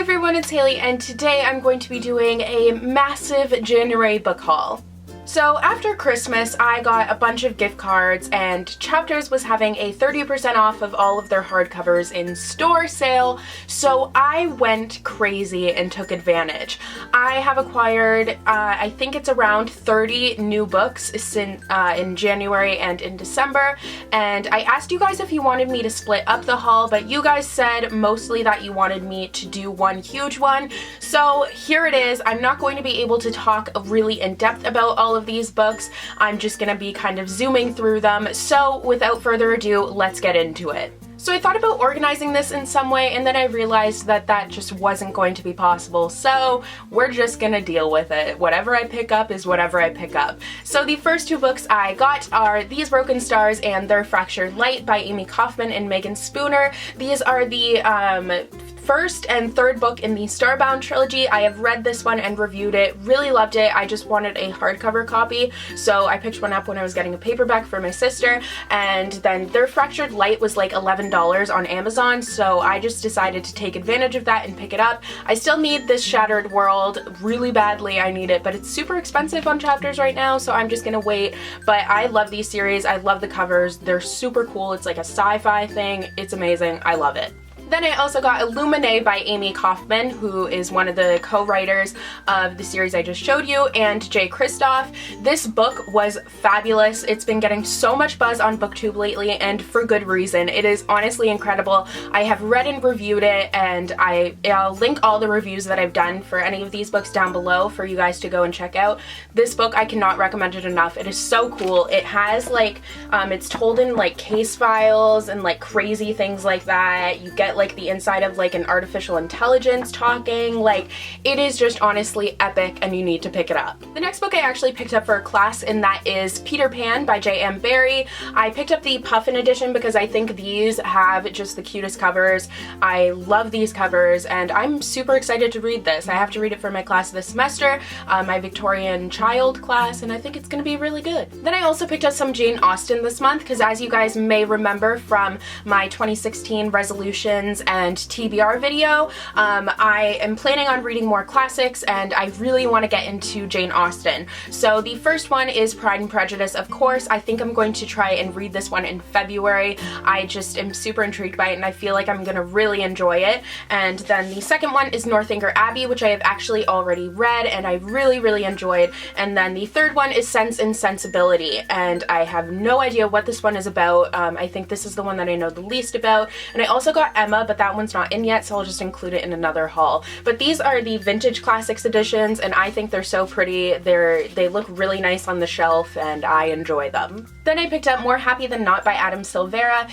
everyone, it's Haley, and today I'm going to be doing a massive January book haul. So after Christmas, I got a bunch of gift cards, and Chapters was having a 30% off of all of their hardcovers in store sale, so I went crazy and took advantage. I have acquired, I think it's around 30 new books since in January and in December, and I asked you guys if you wanted me to split up the haul, but you guys said mostly that you wanted me to do one huge one, so here it is. I'm not going to be able to talk really in depth about all of these books. I'm just gonna be kind of zooming through them, so without further ado, let's get into it. So I thought about organizing this in some way, and then I realized that that just wasn't going to be possible, so we're just gonna deal with it. Whatever I pick up is whatever I pick up. So the first two books I got are These Broken Stars and Their Fractured Light by Amie Kaufman and Meagan Spooner. These are the first and third book in the Starbound trilogy. I have read this one and reviewed it, really loved it. I just wanted a hardcover copy, so I picked one up when I was getting a paperback for my sister, and then Their Fractured Light was like $11 on Amazon, so I just decided to take advantage of that and pick it up. I still need this Shattered World really badly. I need it, but it's super expensive on Chapters right now, so I'm just gonna wait. But I love these series. I love the covers. They're super cool. It's like a sci-fi thing. It's amazing. I love it. Then I also got ILLUMINAE by Amie Kaufman, who is one of the co-writers of the series I just showed you, and Kristoff. This book was fabulous. It's been getting so much buzz on BookTube lately, and for good reason. It is honestly incredible. I have read and reviewed it, and I'll link all the reviews that I've done for any of these books down below for you guys to go and check out. This book, I cannot recommend it enough. It is so cool. It has like, it's told in like case files and like crazy things like that. You get like the inside of like an artificial intelligence talking. Like, it is just honestly epic, and you need to pick it up. The next book I actually picked up for a class, and that is Peter Pan by Jm Barrie. I picked up the Puffin edition because I think these have just the cutest covers. I love these covers, and I'm super excited to read this. I have to read it for my class this semester, my Victorian child class, and I think it's gonna be really good. Then I also picked up some Jane Austen this month, because as you guys may remember from my 2016 resolutions and TBR video, I am planning on reading more classics, and I really want to get into Jane Austen. So the first one is Pride and Prejudice, of course. I think I'm going to try and read this one in February. I just am super intrigued by it, and I feel like I'm gonna really enjoy it. And then the second one is Northanger Abbey, which I have actually already read, and I really enjoyed. And then the third one is Sense and Sensibility, and I have no idea what this one is about. I think this is the one that I know the least about. And I also got Emma, but that one's not in yet, so I'll just include it in another haul. But these are the Vintage Classics editions, and I think they're so pretty. They look really nice on the shelf, and I enjoy them. Then I picked up More Happy Than Not by Silveira.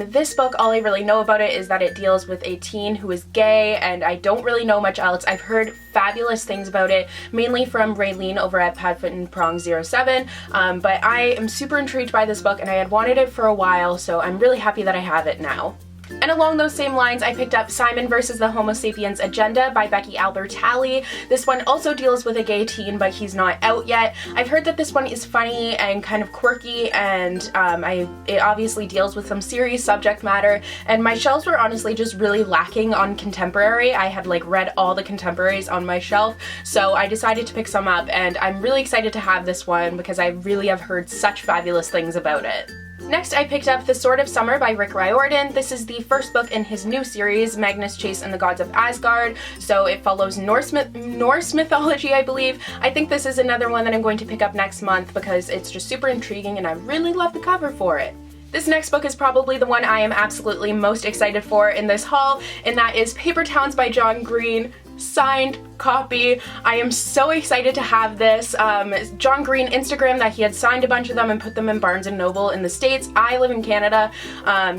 This book, all I really know about it is that it deals with a teen who is gay, and I don't really know much else. I've heard fabulous things about it, mainly from Raylene over at Padfoot and Prong 07, but I am super intrigued by this book, and I had wanted it for a while, so I'm really happy that I have it now. And along those same lines, I picked up Simon vs. the Homo Sapiens Agenda by Becky Albertalli. This one also deals with a gay teen, but he's not out yet. I've heard that this one is funny and kind of quirky, and it obviously deals with some serious subject matter, and my shelves were honestly just really lacking on contemporary. I had like read all the contemporaries on my shelf, so I decided to pick some up, and I'm really excited to have this one because I really have heard such fabulous things about it. Next, I picked up The Sword of Summer by Riordan. This is the first book in his new series, Magnus Chase and the Gods of Asgard, so it follows Norse mythology, I believe. I think this is another one that I'm going to pick up next month because it's just super intriguing, and I really love the cover for it. This next book is probably the one I am absolutely most excited for in this haul, and that is Paper Towns by John Green. Signed copy. I am so excited to have this. John Green Instagrammed that he had signed a bunch of them and put them in Barnes & Noble in the States. I live in Canada,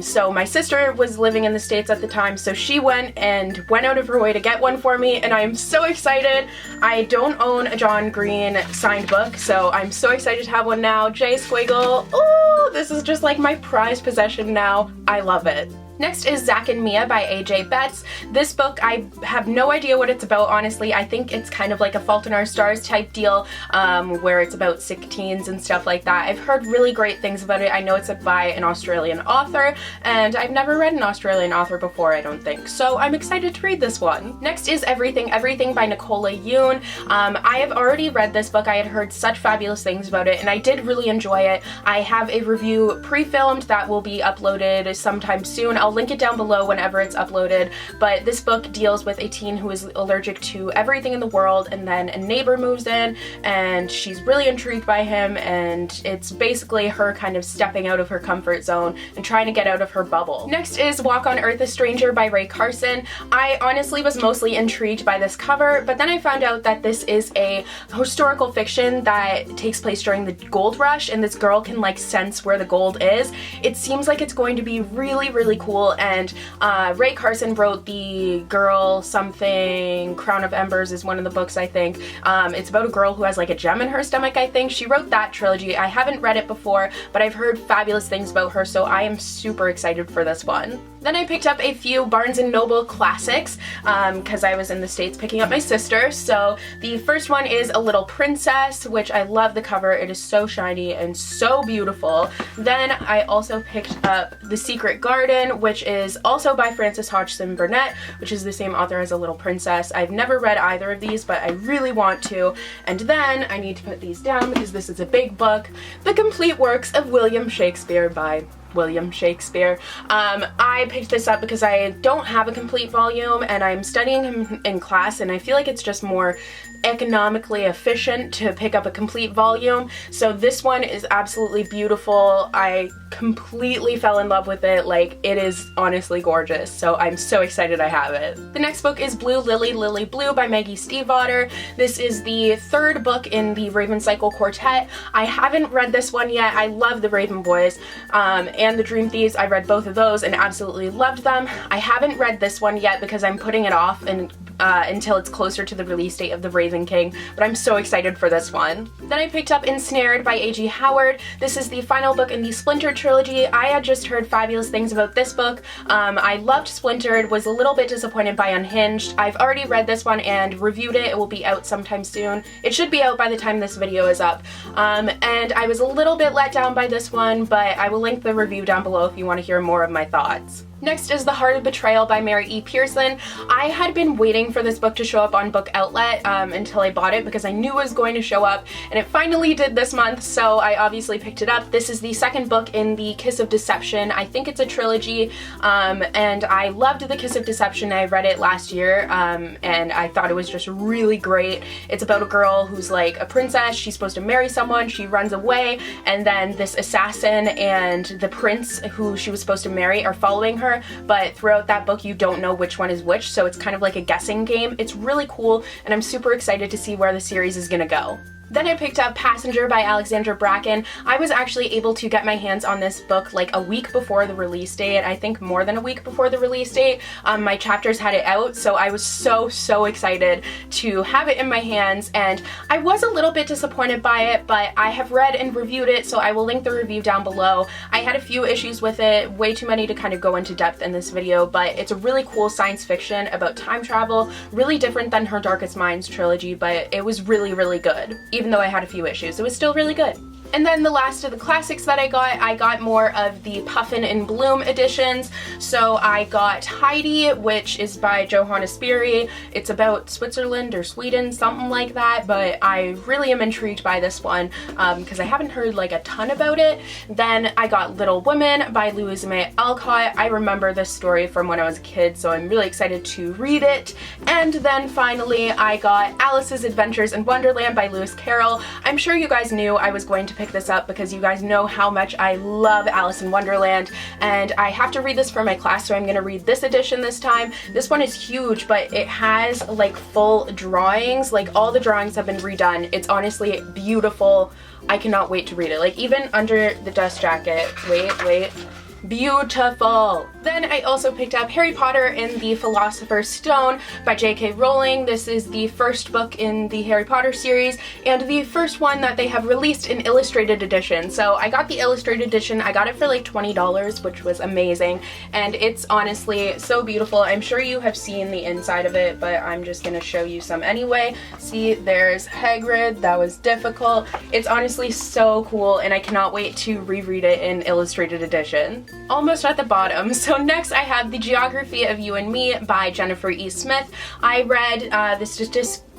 so my sister was living in the States at the time, so she went out of her way to get one for me, and I am so excited. I don't own a John Green signed book, so I'm so excited to have one now. J Squiggle. Oh, this is just like my prized possession now. I love it. Next is Zack and Mia by A.J. Betts. This book, I have no idea what it's about, honestly. I think it's kind of like a Fault in Our Stars type deal, where it's about sick teens and stuff like that. I've heard really great things about it. I know it's by an Australian author, and I've never read an Australian author before, I don't think, so I'm excited to read this one. Next is Everything Everything by Nicola Yoon. I have already read this book. I had heard such fabulous things about it, and I did really enjoy it. I have a review pre-filmed that will be uploaded sometime soon. I'll link it down below whenever it's uploaded, but this book deals with a teen who is allergic to everything in the world, and then a neighbor moves in and she's really intrigued by him, and it's basically her kind of stepping out of her comfort zone and trying to get out of her bubble. Next is Walk on Earth a Stranger by Ray Carson. I honestly was mostly intrigued by this cover, but then I found out that this is a historical fiction that takes place during the gold rush, and this girl can like sense where the gold is. It seems like it's going to be really, really cool, and Ray Carson wrote the Girl something, Crown of Embers is one of the books, I think. It's about a girl who has like a gem in her stomach, I think. She wrote that trilogy. I haven't read it before, but I've heard fabulous things about her, so I am super excited for this one. Then I picked up a few Barnes & Noble classics, because I was in the States picking up my sister. So the first one is A Little Princess, which I love the cover. It is so shiny and so beautiful. Then I also picked up The Secret Garden, which is also by Frances Hodgson Burnett, which is the same author as A Little Princess. I've never read either of these, but I really want to. And then I need to put these down because this is a big book. The Complete Works of William Shakespeare by William Shakespeare. I picked this up because I don't have a complete volume and I'm studying him in class, and I feel like it's just more economically efficient to pick up a complete volume. So this one is absolutely beautiful. I completely fell in love with it. Like, it is honestly gorgeous, so I'm so excited I have it. The next book is Blue Lily Lily Blue by Maggie Stiefvater. This is the third book in the Raven Cycle Quartet. I haven't read this one yet. I love the Raven Boys and the Dream Thieves. I read both of those and absolutely loved them. I haven't read this one yet because I'm putting it off and until it's closer to the release date of The Raven King, but I'm so excited for this one. Then I picked up Ensnared by A.G. Howard. This is the final book in the Splintered trilogy. I had just heard fabulous things about this book. I loved Splintered, was a little bit disappointed by Unhinged. I've already read this one and reviewed it. It will be out sometime soon. It should be out by the time this video is up. And I was a little bit let down by this one, but I will link the review down below if you want to hear more of my thoughts. Next is The Heart of Betrayal by Mary E. Pearson. I had been waiting for this book to show up on Book Outlet until I bought it because I knew it was going to show up, and it finally did this month, so I obviously picked it up. This is the second book in the Kiss of Deception. I think it's a trilogy, and I loved The Kiss of Deception. I read it last year, and I thought it was just really great. It's about a girl who's like a princess. She's supposed to marry someone. She runs away, and then this assassin and the prince who she was supposed to marry are following her, but throughout that book you don't know which one is which, so it's kind of like a guessing game. It's really cool, and I'm super excited to see where the series is gonna go. Then I picked up Passenger by Alexandra Bracken. I was actually able to get my hands on this book like a week before the release date. I think more than a week before the release date. My chapters had it out, so I was so excited to have it in my hands, and I was a little bit disappointed by it, but I have read and reviewed it, so I will link the review down below. I had a few issues with it, way too many to kind of go into depth in this video, but it's a really cool science fiction about time travel, really different than her Darkest Minds trilogy, but it was really good. Even though I had a few issues, it was still really good. And then the last of the classics that I got more of the Puffin and Bloom editions. So I got Heidi, which is by Johanna Spyri. It's about Switzerland or Sweden, something like that, but I really am intrigued by this one because I haven't heard like a ton about it. Then I got Little Women by Louisa Alcott. I remember this story from when I was a kid, so I'm really excited to read it. And then finally I got Alice's Adventures in Wonderland by Lewis Carroll. I'm sure you guys knew I was going to pick this up because you guys know how much I love Alice in Wonderland, and I have to read this for my class, so I'm going to read this edition this time. This one is huge, but it has like full drawings, like all the drawings have been redone. It's honestly beautiful. I cannot wait to read it. Like even under the dust jacket, wait, beautiful. Then I also picked up Harry Potter and the Philosopher's Stone by J.K. Rowling. This is the first book in the Harry Potter series and the first one that they have released in illustrated edition. So I got the illustrated edition. I got it for like $20, which was amazing, and it's honestly so beautiful. I'm sure you have seen the inside of it, but I'm just gonna show you some anyway. See, there's Hagrid. That was difficult. It's honestly so cool, and I cannot wait to reread it in illustrated edition. Almost at the bottom. So next I have The Geography of You and Me by Jennifer E. Smith. I read the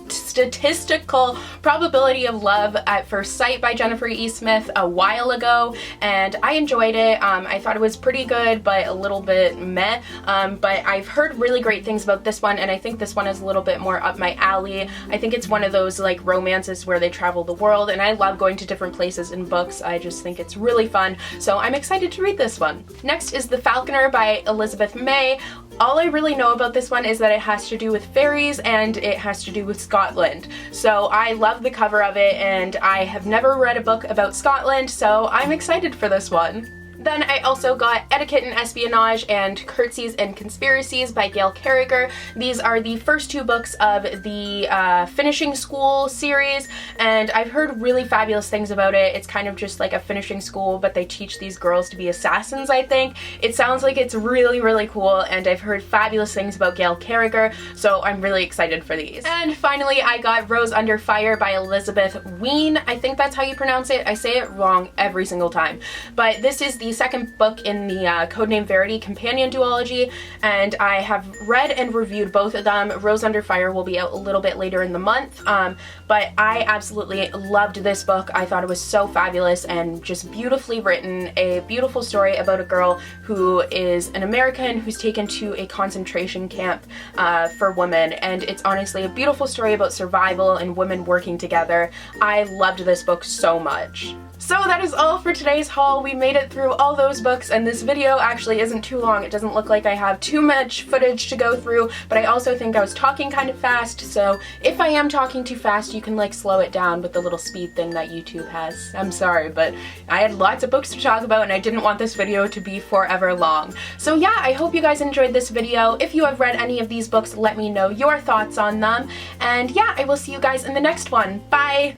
Statistical Probability of Love at First Sight by Jennifer E. Smith a while ago, and I enjoyed it. I thought it was pretty good, but a little bit meh. But I've heard really great things about this one, and I think this one is a little bit more up my alley. I think it's one of those like romances where they travel the world, and I love going to different places in books. I just think it's really fun, so I'm excited to read this one. Next is The Falconer by Elizabeth May. All I really know about this one is that it has to do with fairies and it has to do with Scotland. So I love the cover of it, and I have never read a book about Scotland, so I'm excited for this one. Then I also got Etiquette and Espionage and Curtsies and Conspiracies by Gail Carriger. These are the first two books of the Finishing School series, and I've heard really fabulous things about it. It's kind of just like a finishing school, but they teach these girls to be assassins, I think. It sounds like it's really, really cool, and I've heard fabulous things about Gail Carriger, so I'm really excited for these. And finally, I got Rose Under Fire by Elizabeth Wein. I think that's how you pronounce it. I say it wrong every single time. But this is the second book in the Codename Verity companion duology, and I have read and reviewed both of them. Rose Under Fire will be out a little bit later in the month, but I absolutely loved this book. I thought it was so fabulous and just beautifully written. A beautiful story about a girl who is an American who's taken to a concentration camp for women, and it's honestly a beautiful story about survival and women working together. I loved this book so much. So that is all for today's haul. We made it through all those books, and this video actually isn't too long. It doesn't look like I have too much footage to go through, but I also think I was talking kind of fast, so if I am talking too fast, you can like slow it down with the little speed thing that YouTube has. I'm sorry, but I had lots of books to talk about, and I didn't want this video to be forever long. So yeah, I hope you guys enjoyed this video. If you have read any of these books, let me know your thoughts on them, and yeah, I will see you guys in the next one. Bye!